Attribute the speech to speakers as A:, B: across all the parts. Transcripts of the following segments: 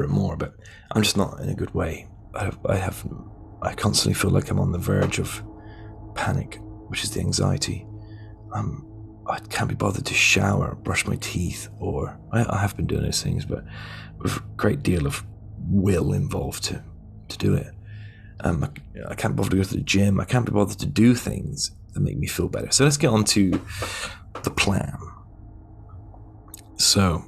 A: it more, but I'm just not in a good way. I constantly feel like I'm on the verge of panic, which is the anxiety. I can't be bothered to shower, brush my teeth, or I have been doing those things, but with a great deal of will involved to do it. I can't bother to go to the gym. I can't be bothered to do things that make me feel better. So let's get on to the plan. So,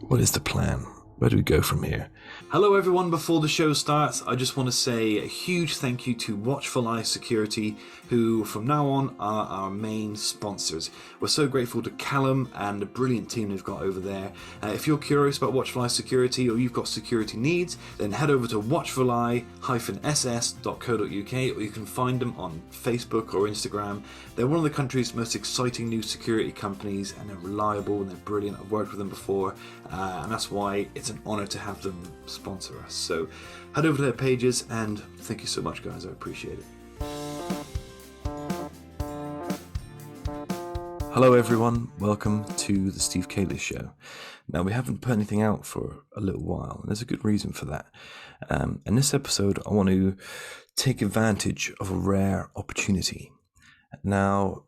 A: what is the plan? Where do we go from here? Hello everyone, before the show starts, I just want to say a huge thank you to Watchful Eye Security, who from now on are our main sponsors. We're so grateful to Callum and the brilliant team they've got over there. If you're curious about Watchful Eye Security or you've got security needs, then head over to watchfuleye-ss.co.uk, or you can find them on Facebook or Instagram. They're one of the country's most exciting new security companies, and they're reliable and they're brilliant. I've worked with them before, and that's why it's an honour to have them sponsor us. So head over to their pages, and thank you so much, guys. I appreciate it. Hello everyone, welcome to the Steve Calis Show. Now, we haven't put anything out for a little while, and there's a good reason for that. In this episode, I want to take advantage of a rare opportunity. Now,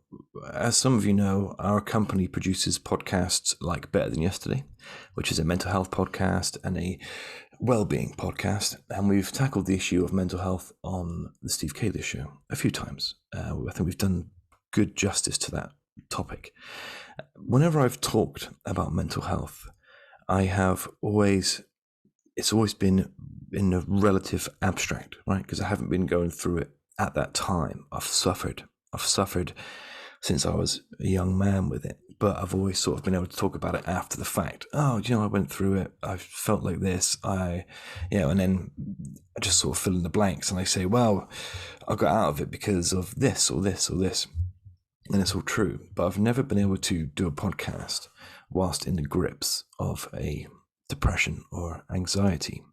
A: as some of you know, our company produces podcasts like Better Than Yesterday, which is a mental health podcast and a well-being podcast, and we've tackled the issue of mental health on the Steve Calis Show a few times. I think we've done good justice to that topic. Whenever I've talked about mental health, it's always been in a relative abstract, right? Because I haven't been going through it at that time. I've suffered since I was a young man with it, but I've always sort of been able to talk about it after the fact. Oh, I went through it. I felt like this. And then I just sort of fill in the blanks, and I say, well, I got out of it because of this or this or this. And it's all true, but I've never been able to do a podcast whilst in the grips of a depression or anxiety.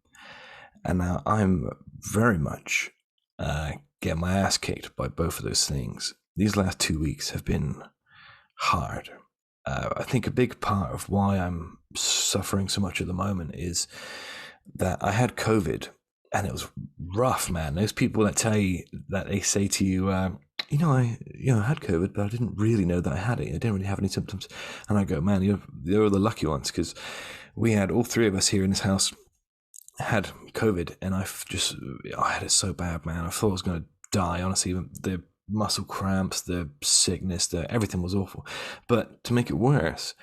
A: And now I'm very much getting my ass kicked by both of those things. These last 2 weeks have been hard. I think a big part of why I'm suffering so much at the moment is that I had COVID, and it was rough, man. Those people that tell you, that they say to you, I had COVID, but I didn't really know that I had it. I didn't really have any symptoms. And I go, man, you're the lucky ones, because we had all three of us here in this house had COVID, and I had it so bad, man. I thought I was going to die, honestly. The muscle cramps, the sickness, everything was awful. But to make it worse,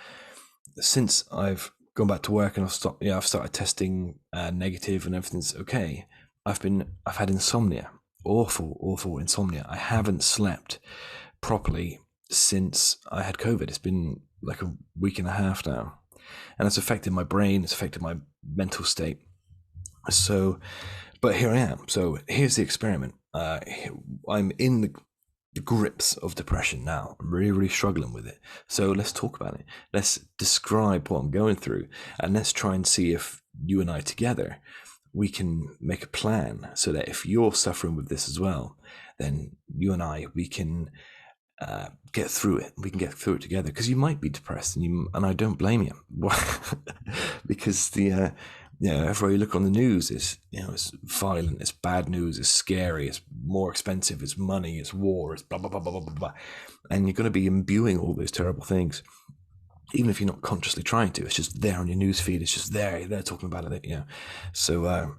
A: since I've gone back to work and I've started testing negative and everything's okay, I've had insomnia. Awful insomnia. I haven't slept properly since I had COVID. It's been like a week and a half now, and it's affected my brain. It's affected my mental state. So, but here I am. So here's the experiment. I'm in the grips of depression now. I'm really struggling with it. So let's talk about it. Let's describe what I'm going through, and let's try and see if you and I together, we can make a plan so that if you're suffering with this as well, then you and I, we can get through it. We can get through it together, because you might be depressed, and I don't blame you, because everywhere you look on the news is, it's violent, it's bad news, it's scary, it's more expensive, it's money, it's war, it's blah blah blah blah blah blah, and you're going to be imbuing all those terrible things. Even if you're not consciously trying to, it's just there on your news feed. It's just there. They're talking about it, So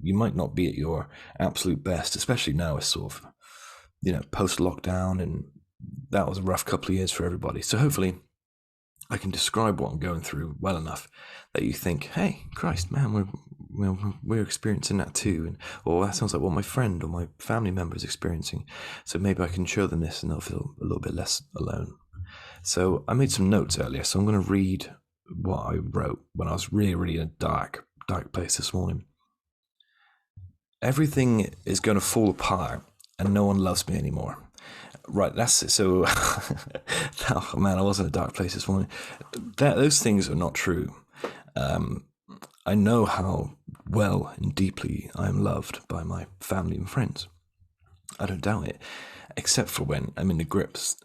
A: you might not be at your absolute best, especially now. It's sort of, post-lockdown, and that was a rough couple of years for everybody. So hopefully I can describe what I'm going through well enough that you think, hey, Christ, man, we're experiencing that too. Or that sounds like what my friend or my family member is experiencing. So maybe I can show them this, and they'll feel a little bit less alone. So I made some notes earlier, so I'm going to read what I wrote when I was really in a dark place this morning. Everything is going to fall apart, and no one loves me anymore. Right, that's it. So, oh man, I was in a dark place this morning. Those things are not true. I know how well and deeply I am loved by my family and friends. I don't doubt it. Except for when I'm in the grips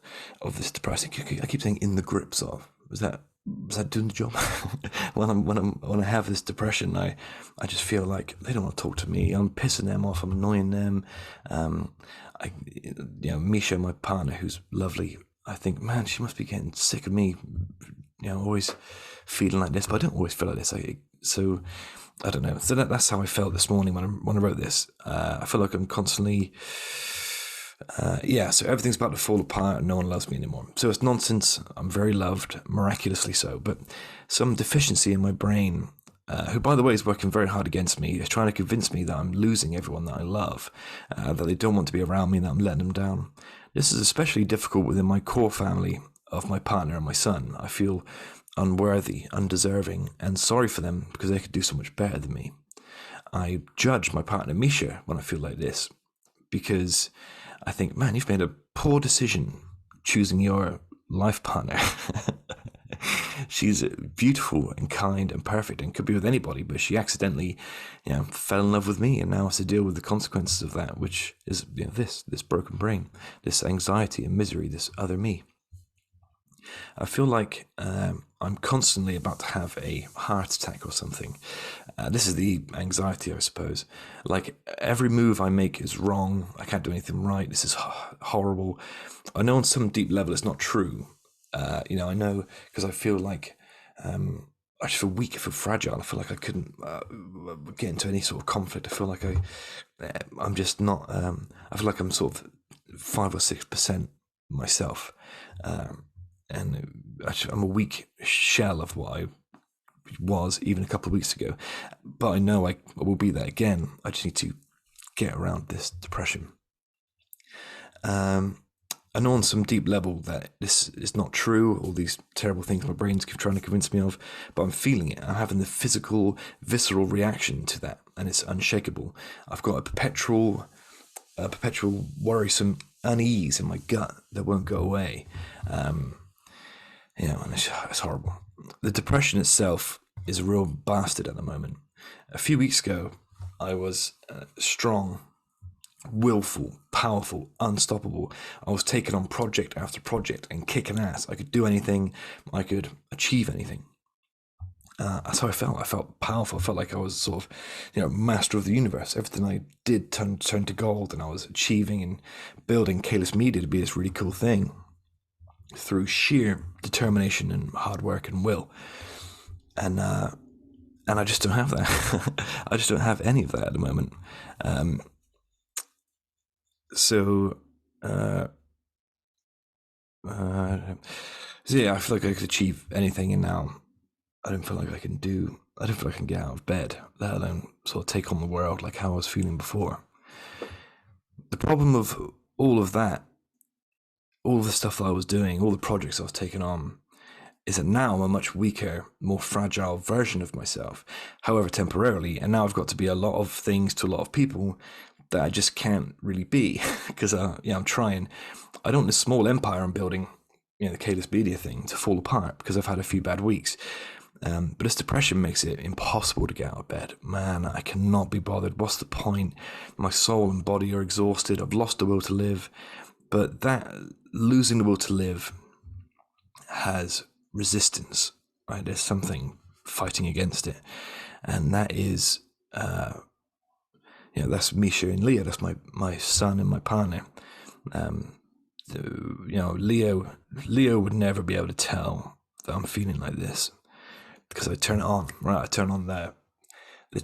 A: of this depressing. I keep saying in the grips of. Was that was that doing the job? When I have this depression, I just feel like they don't want to talk to me. I'm pissing them off. I'm annoying them. Misha, my partner, who's lovely, I think, man, she must be getting sick of me. Always feeling like this, but I don't always feel like this. So I don't know. So that's how I felt this morning when I wrote this. I feel like I'm constantly. So everything's about to fall apart and no one loves me anymore. So it's nonsense. I'm very loved, miraculously so, but some deficiency in my brain, who, by the way, is working very hard against me, is trying to convince me that I'm losing everyone that I love, that they don't want to be around me, that I'm letting them down. This is especially difficult within my core family of my partner and my son. I feel unworthy, undeserving, and sorry for them because they could do so much better than me. I judge my partner, Misha, when I feel like this, because I think, man, you've made a poor decision choosing your life partner. She's beautiful and kind and perfect and could be with anybody, but she accidentally, fell in love with me and now has to deal with the consequences of that, which is this broken brain, this anxiety and misery, this other me. I feel like I'm constantly about to have a heart attack or something. This is the anxiety, I suppose. Like every move I make is wrong. I can't do anything right. This is horrible. I know on some deep level it's not true. I know because I feel like I just feel weak. I feel fragile. I feel like I couldn't get into any sort of conflict. I feel like I'm just not. I feel like I'm sort of 5 or 6% myself. And actually, I'm a weak shell of what I was even a couple of weeks ago. But I know I will be there again. I just need to get around this depression. I know on some deep level that this is not true, all these terrible things my brain's trying to convince me of, but I'm feeling it. I'm having the physical, visceral reaction to that, and it's unshakable. I've got a perpetual worrisome unease in my gut that won't go away. And it's horrible. The depression itself is a real bastard at the moment. A few weeks ago, I was strong, willful, powerful, unstoppable. I was taking on project after project and kicking ass. I could do anything. I could achieve anything. That's how I felt. I felt powerful. I felt like I was sort of, master of the universe. Everything I did turned to gold, and I was achieving and building Calismedia to be this really cool thing through sheer determination and hard work and will. And I just don't have that. I just don't have any of that at the moment. So I feel like I could achieve anything, and now I don't feel like I can get out of bed, let alone sort of take on the world like how I was feeling before. The problem of all of that, all of the stuff that I was doing, all the projects I was taking on, is that now I'm a much weaker, more fragile version of myself, however temporarily, and now I've got to be a lot of things to a lot of people that I just can't really be, because I'm trying. I don't want this small empire I'm building, the Calismedia thing, to fall apart because I've had a few bad weeks. But this depression makes it impossible to get out of bed. Man, I cannot be bothered. What's the point? My soul and body are exhausted. I've lost the will to live. But that losing the will to live has resistance, right? There's something fighting against it. And that is, that's Misha and Leo. That's my son and my partner. Leo would never be able to tell that I'm feeling like this, because I turn it on, right? I turn on the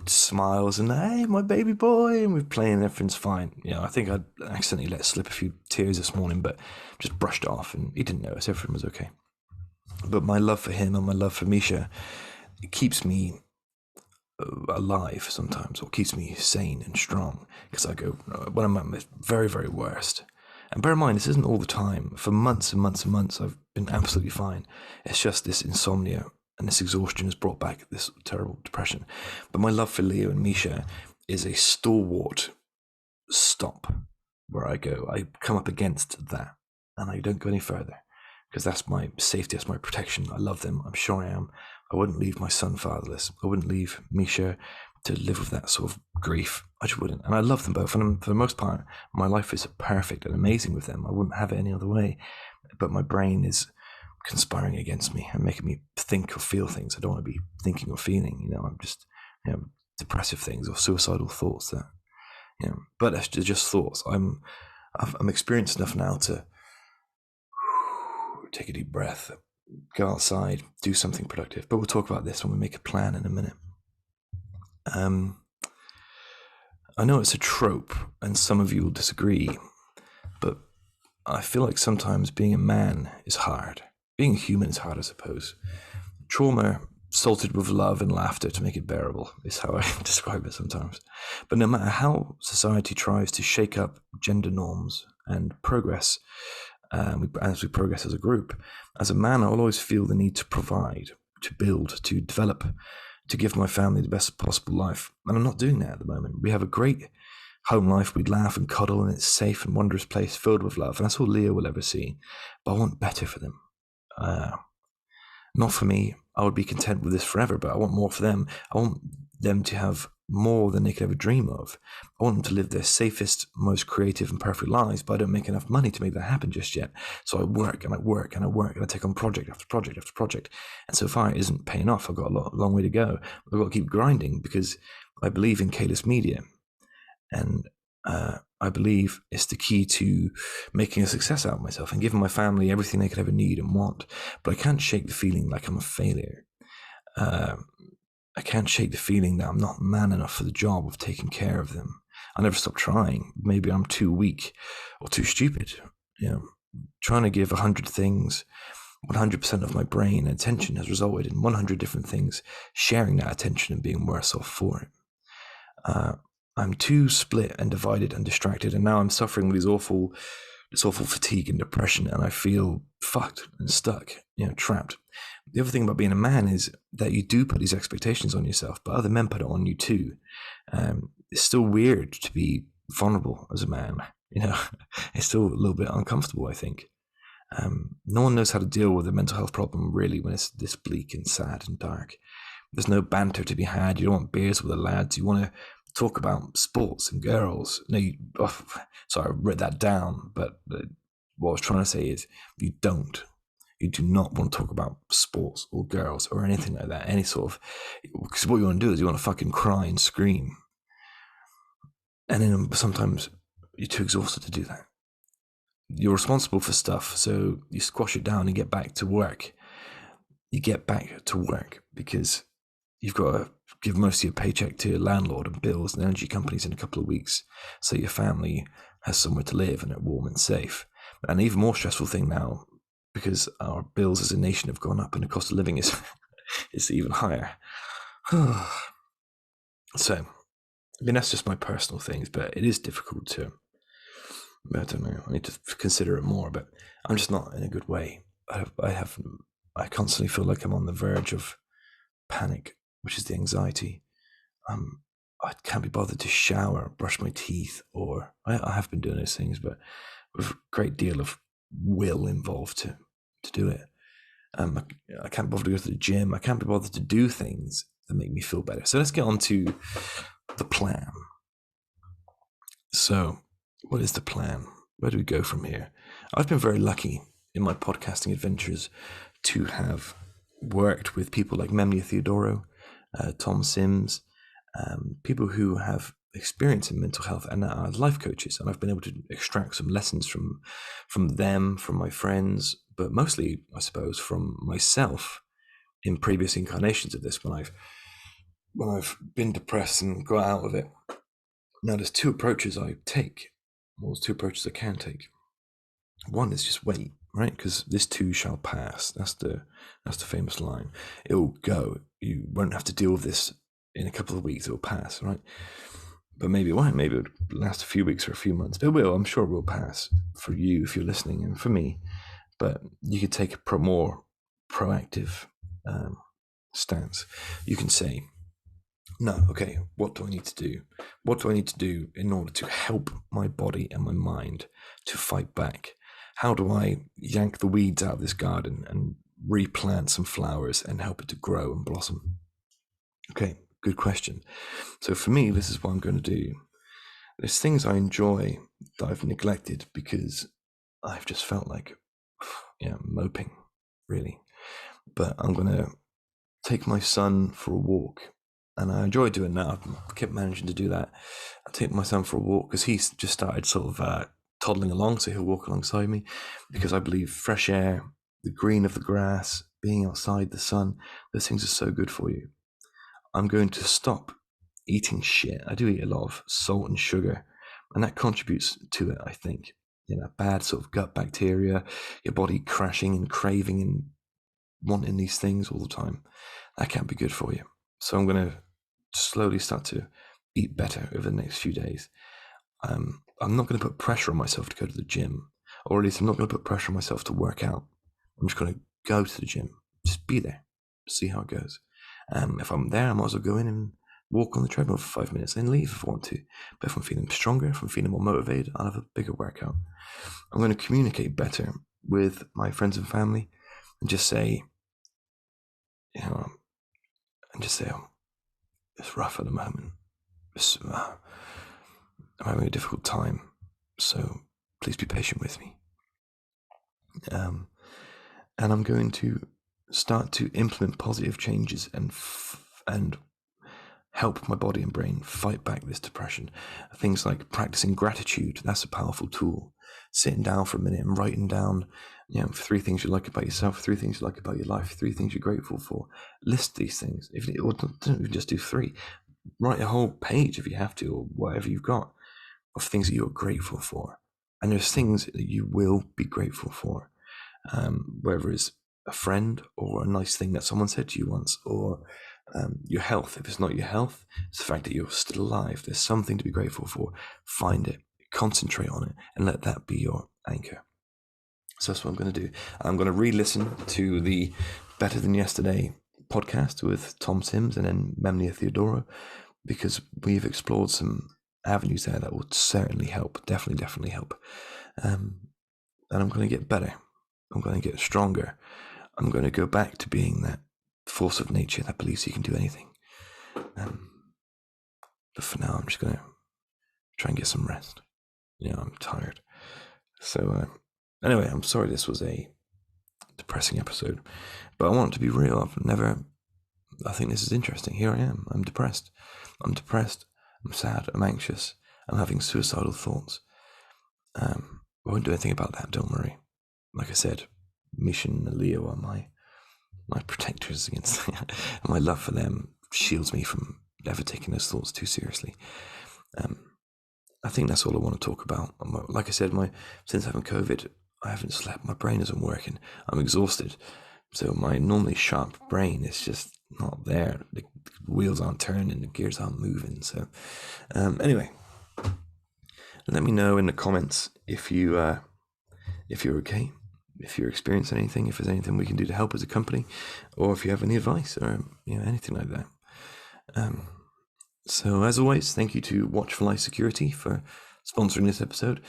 A: smiles and, hey, my baby boy, and we're playing, everything's fine. I think I accidentally let slip a few tears this morning, but just brushed it off, and he didn't notice. Everything was okay. But my love for him and my love for Misha, it keeps me alive sometimes, or keeps me sane and strong, because I go, when I'm at my very, very worst, and bear in mind, this isn't all the time. For months and months and months, I've been absolutely fine. It's just this insomnia and this exhaustion has brought back this terrible depression. But my love for Leo and Misha is a stalwart stop where I go. I come up against that, and I don't go any further, because that's my safety, that's my protection. I love them. I'm sure I am. I wouldn't leave my son fatherless. I wouldn't leave Misha to live with that sort of grief. I just wouldn't. And I love them both. And for the most part, my life is perfect and amazing with them. I wouldn't have it any other way. But my brain is conspiring against me and making me think or feel things I don't want to be thinking or feeling. I'm just, depressive things or suicidal thoughts that, but it's just thoughts. I'm experienced enough now to take a deep breath, go outside, do something productive. But we'll talk about this when we make a plan in a minute. I know it's a trope and some of you will disagree, but I feel like sometimes being a man is hard. Being a human is hard, I suppose. Trauma salted with love and laughter to make it bearable is how I describe it sometimes. But no matter how society tries to shake up gender norms and progress, as we progress as a group, as a man, I will always feel the need to provide, to build, to develop, to give my family the best possible life. And I'm not doing that at the moment. We have a great home life. We laugh and cuddle, and it's a safe and wondrous place filled with love. And that's all Leo will ever see. But I want better for them. Not for me. I would be content with this forever, but I want more for them. I want them to have more than they could ever dream of. I want them to live their safest, most creative and perfect lives, but I don't make enough money to make that happen just yet. So I work and I work and I work and I take on project after project after project. And so far it isn't paying off. I've got a long way to go. I've got to keep grinding because I believe in Calismedia. And I believe it's the key to making a success out of myself and giving my family everything they could ever need and want. But I can't shake the feeling like I'm a failure. I can't shake the feeling that I'm not man enough for the job of taking care of them. I never stop trying. Maybe I'm too weak or too stupid. Trying to give 100 things, 100% of my brain and attention has resulted in 100 different things sharing that attention and being worse off for it. I'm too split and divided and distracted, and now I'm suffering with this awful fatigue and depression, and I feel fucked and stuck, trapped. The other thing about being a man is that you do put these expectations on yourself, but other men put it on you too. It's still weird to be vulnerable as a man. It's still a little bit uncomfortable, I think. No one knows how to deal with a mental health problem really when it's this bleak and sad and dark. There's no banter to be had. You don't want beers with the lads. You want to talk about sports and girls. No, sorry, I wrote that down, but what I was trying to say is you do not want to talk about sports or girls or anything like that, because what you want to do is you want to fucking cry and scream. And then sometimes you're too exhausted to do that. You're responsible for stuff, so you squash it down and get back to work. You get back to work because you've got to give most of your paycheck to your landlord and bills and energy companies in a couple of weeks, so your family has somewhere to live and they're warm and safe. And an even more stressful thing now, because our bills as a nation have gone up and the cost of living is even higher. So, that's just my personal things, but it is difficult to, I don't know, I need to consider it more, but I'm just not in a good way. I constantly feel like I'm on the verge of panic, which is the anxiety. I can't be bothered to shower, brush my teeth, or I have been doing those things, but with a great deal of will involved to do it. I can't bother to go to the gym. I can't be bothered to do things that make me feel better. So let's get on to the plan. So what is the plan? Where do we go from here? I've been very lucky in my podcasting adventures to have worked with people like Memnia Theodoro, Tom Sims, people who have experience in mental health and are life coaches, and I've been able to extract some lessons from them, from my friends, but mostly, I suppose, from myself in previous incarnations of this when I've been depressed and got out of it. Now, there's two approaches I take. Well, there's two approaches I can take. One is just wait, right? Because this too shall pass. That's the famous line. It will go. You won't have to deal with this in a couple of weeks. It will pass, right? But maybe it won't. Maybe it'll last a few weeks or a few months. But it will. I'm sure it will pass for you if you're listening, and for me. But you could take a more proactive stance. You can say, no, okay, what do I need to do? What do I need to do in order to help my body and my mind to fight back? How do I yank the weeds out of this garden and replant some flowers and help it to grow and blossom? Okay, good question. So for me, this is what I'm going to do. There's things I enjoy that I've neglected because I've just felt like, moping. really. But I'm going to take my son for a walk. And I enjoy doing that. I've kept managing to do that. I take my son for a walk because he's just started sort of toddling along, so he'll walk alongside me, because I believe fresh air, the green of the grass, being outside, the sun, those things are so good for you. I'm going to stop eating shit. I do eat a lot of salt and sugar, and that contributes to it, I think. Bad sort of gut bacteria, your body crashing and craving and wanting these things all the time. That can't be good for you. So I'm going to slowly start to eat better over the next few days. I'm not going to put pressure on myself to go to the gym, or at least I'm not going to put pressure on myself to work out. I'm just going to go to the gym, just be there, see how it goes. If I'm there, I might as well go in and walk on the treadmill for 5 minutes and leave if I want to. But if I'm feeling stronger, if I'm feeling more motivated, I'll have a bigger workout. I'm going to communicate better with my friends and family and just say, it's rough at the moment. I'm having a difficult time, so please be patient with me. And I'm going to start to implement positive changes and help my body and brain fight back this depression. Things like practicing gratitude, that's a powerful tool. Sitting down for a minute and writing down, 3 things you like about yourself, 3 things you like about your life, 3 things you're grateful for. List these things. Or don't even just do 3. Write a whole page if you have to, or whatever you've got, of things that you're grateful for. And there's things that you will be grateful for, whether it's a friend or a nice thing that someone said to you once, or your health. If it's not your health, it's the fact that you're still alive. There's something to be grateful for. Find it, concentrate on it, and let that be your anchor. So that's what I'm going to do. I'm going to re-listen to the Better Than Yesterday podcast with Tom Sims and then Memnia Theodoro, because we've explored some avenues there that will certainly help, definitely help. And I'm going to get better. I'm going to get stronger. I'm going to go back to being that force of nature that believes you can do anything. But for now, I'm just going to try and get some rest. I'm tired. So anyway, I'm sorry this was a depressing episode, but I want it to be real. I think this is interesting. Here I am. I'm depressed. I'm sad. I'm anxious. I'm having suicidal thoughts. I won't do anything about that, don't worry. Like I said, Mission and Leo are my protectors against my love for them shields me from ever taking those thoughts too seriously. I think that's all I want to talk about. Like I said, since having COVID, I haven't slept. My brain isn't working. I'm exhausted. So my normally sharp brain is just not there. The wheels aren't turning, the gears aren't moving. So anyway, let me know in the comments if you're okay, if you're experiencing anything, if there's anything we can do to help as a company, or if you have any advice or anything like that. So as always, thank you to Watch for Life Security for sponsoring this episode.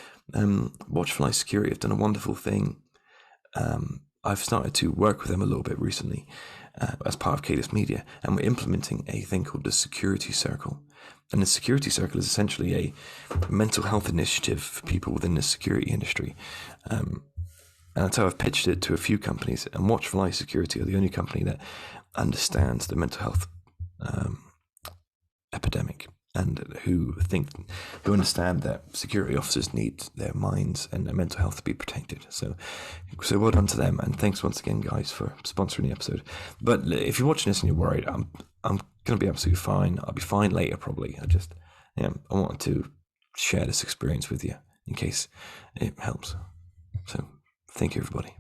A: Watch for Life Security have done a wonderful thing. I've started to work with them a little bit recently as part of Calismedia, and we're implementing a thing called the Security Circle. And the Security Circle is essentially a mental health initiative for people within the security industry. And that's how I've pitched it to a few companies. And Watch for Life Security are the only company that understands the mental health epidemic, and who understand that security officers need their minds and their mental health to be protected. So well done to them, and thanks once again, guys, for sponsoring the episode. But if you're watching this and you're worried, I'm gonna be absolutely fine. I'll be fine later, probably. I wanted to share this experience with you in case it helps. So thank you, everybody.